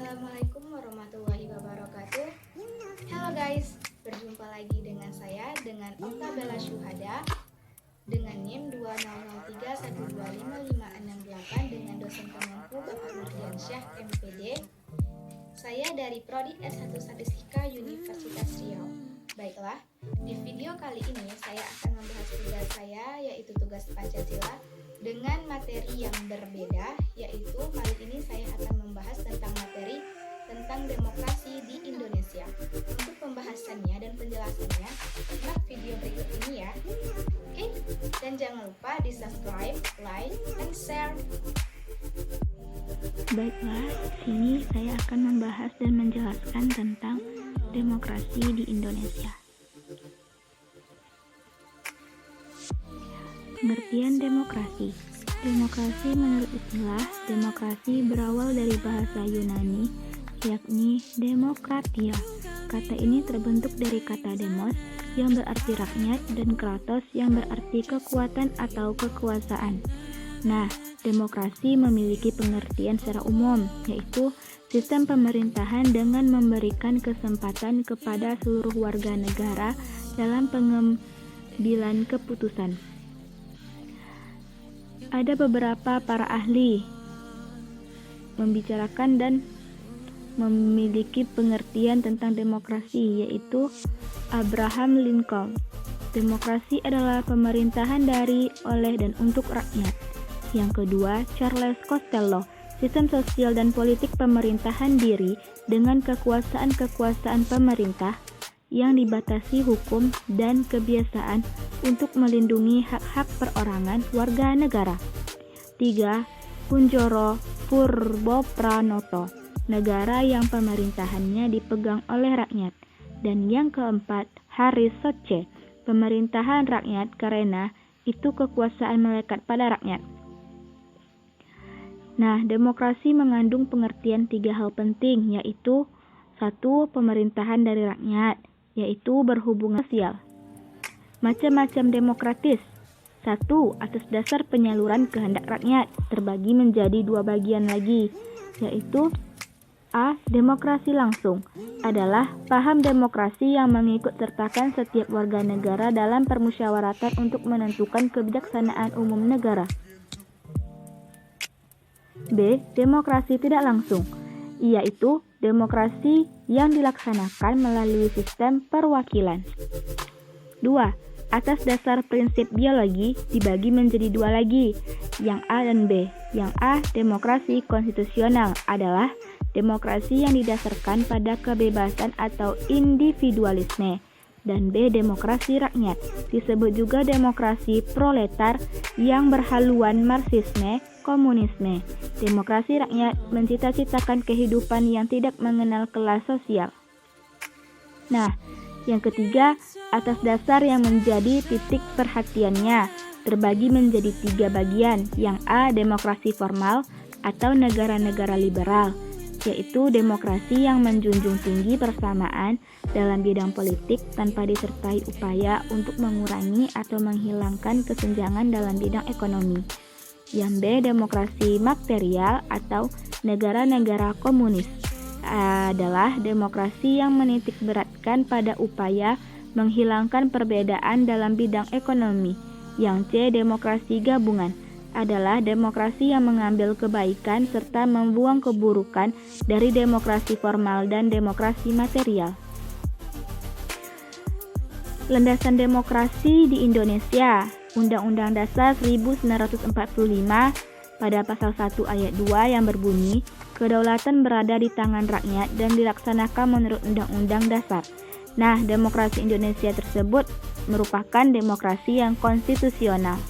Assalamualaikum warahmatullahi wabarakatuh. Halo guys, berjumpa lagi dengan saya dengan Okta Bella Syuhada dengan NIM 203125568 dengan dosen Kemenku Bapak Nurdiansyah MPD. Saya dari Prodi S1 Statistika Universitas Riau. Baiklah, di video kali ini saya akan membahas tugas saya, yaitu tugas Pancasila, dengan materi yang berbeda, yaitu kali ini saya akan membahas tentang materi tentang demokrasi di Indonesia. Untuk pembahasannya dan penjelasannya, simak video berikut ini ya. Oke, dan jangan lupa di subscribe, like, and share. Baiklah, sini saya akan membahas dan menjelaskan tentang demokrasi di Indonesia. Pengertian demokrasi. Demokrasi menurut istilah demokrasi berawal dari bahasa Yunani, yakni demokratia. Kata ini terbentuk dari kata demos yang berarti rakyat dan kratos yang berarti kekuatan atau kekuasaan. Nah, demokrasi memiliki pengertian secara umum, yaitu sistem pemerintahan dengan memberikan kesempatan kepada seluruh warga negara dalam pengambilan keputusan. Ada beberapa para ahli membicarakan dan memiliki pengertian tentang demokrasi, yaitu Abraham Lincoln. Demokrasi adalah pemerintahan dari, oleh, dan untuk rakyat. Yang kedua, Charles Costello. Sistem sosial dan politik pemerintahan diri dengan kekuasaan-kekuasaan pemerintah yang dibatasi hukum dan kebiasaan untuk melindungi hak-hak perorangan warga negara. 3. Kunjoro Purbopranoto, negara yang pemerintahannya dipegang oleh rakyat. Dan yang keempat, Haris Soce, pemerintahan rakyat karena itu kekuasaan melekat pada rakyat. Nah, demokrasi mengandung pengertian 3 hal penting, yaitu 1. Pemerintahan dari rakyat, yaitu berhubungan sosial. Macam-macam demokratis. 1. Atas dasar penyaluran kehendak rakyat, terbagi menjadi 2 bagian lagi, yaitu A. Demokrasi langsung, adalah paham demokrasi yang mengikut sertakan setiap warga negara dalam permusyawaratan untuk menentukan kebijaksanaan umum negara. B. Demokrasi tidak langsung, yaitu demokrasi yang dilaksanakan melalui sistem perwakilan. 2. Atas dasar prinsip biologi dibagi menjadi 2 lagi, yang A dan B. Yang A, demokrasi konstitusional, adalah demokrasi yang didasarkan pada kebebasan atau individualisme. Dan B, demokrasi rakyat, disebut juga demokrasi proletar yang berhaluan marxisme, komunisme. Demokrasi rakyat mencita-citakan kehidupan yang tidak mengenal kelas sosial. Nah, yang ketiga, atas dasar yang menjadi titik perhatiannya, terbagi menjadi 3 bagian. Yang A, demokrasi formal atau negara-negara liberal, yaitu demokrasi yang menjunjung tinggi persamaan dalam bidang politik tanpa disertai upaya untuk mengurangi atau menghilangkan kesenjangan dalam bidang ekonomi. Yang B, demokrasi material atau negara-negara komunis, adalah demokrasi yang menitik beratkan pada upaya menghilangkan perbedaan dalam bidang ekonomi. Yang C, demokrasi gabungan, adalah demokrasi yang mengambil kebaikan serta membuang keburukan dari demokrasi formal dan demokrasi material. Landasan demokrasi di Indonesia. Undang-Undang Dasar 1945 pada pasal 1 ayat 2 yang berbunyi, kedaulatan berada di tangan rakyat dan dilaksanakan menurut Undang-Undang Dasar. Nah, demokrasi Indonesia tersebut merupakan demokrasi yang konstitusional.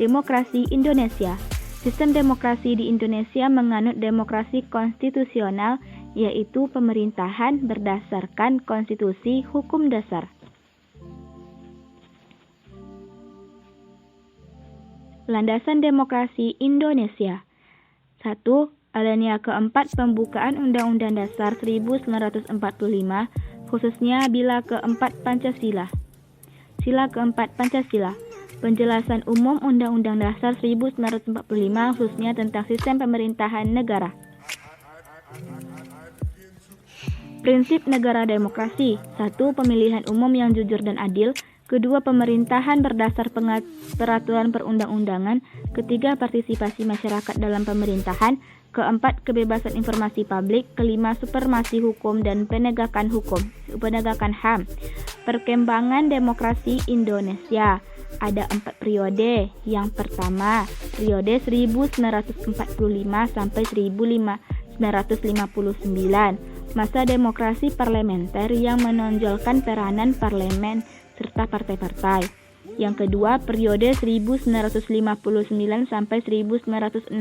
Demokrasi Indonesia. Sistem demokrasi di Indonesia menganut demokrasi konstitusional, yaitu pemerintahan berdasarkan konstitusi hukum dasar. Landasan demokrasi Indonesia. 1. Alinea keempat pembukaan Undang-Undang Dasar 1945, khususnya bila keempat Pancasila. Sila keempat Pancasila. Penjelasan umum Undang-Undang Dasar 1945 khususnya tentang sistem pemerintahan negara. Prinsip negara demokrasi. 1. Pemilihan umum yang jujur dan adil. Kedua, pemerintahan berdasar peraturan perundang-undangan. Ketiga, partisipasi masyarakat dalam pemerintahan. Keempat, kebebasan informasi publik. Kelima, supremasi hukum dan penegakan HAM. Perkembangan demokrasi Indonesia. Ada 4 periode. Yang pertama, periode 1945 sampai 1959. Masa demokrasi parlementer yang menonjolkan peranan parlemen serta partai-partai. Yang kedua, periode 1959 sampai 1965,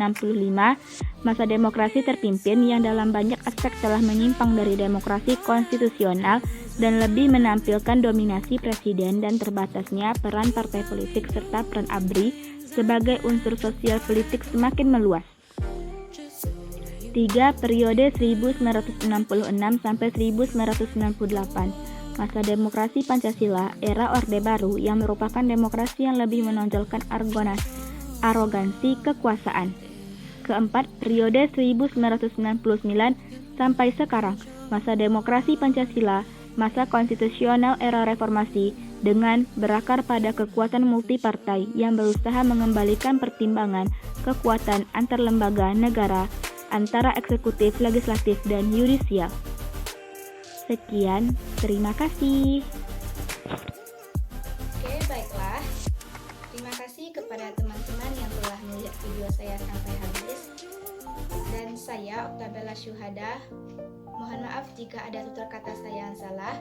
masa demokrasi terpimpin yang dalam banyak aspek telah menyimpang dari demokrasi konstitusional dan lebih menampilkan dominasi presiden dan terbatasnya peran partai politik serta peran ABRI sebagai unsur sosial politik semakin meluas. 3. Periode 1966 sampai 1998. Masa demokrasi Pancasila, era Orde Baru yang merupakan demokrasi yang lebih menonjolkan arogansi kekuasaan. Keempat, periode 1999 sampai sekarang. Masa demokrasi Pancasila, masa konstitusional era reformasi dengan berakar pada kekuatan multipartai yang berusaha mengembalikan pertimbangan kekuatan antar lembaga negara antara eksekutif, legislatif, dan yudisial. Sekian, terima kasih. Oke, baiklah. Terima kasih kepada teman-teman yang telah melihat video saya sampai habis. Dan saya, Oktabella Syuhada, mohon maaf jika ada tutur kata saya yang salah.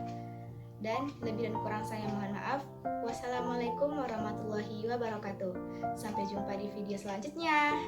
Dan lebih dan kurang saya mohon maaf. Wassalamualaikum warahmatullahi wabarakatuh. Sampai jumpa di video selanjutnya.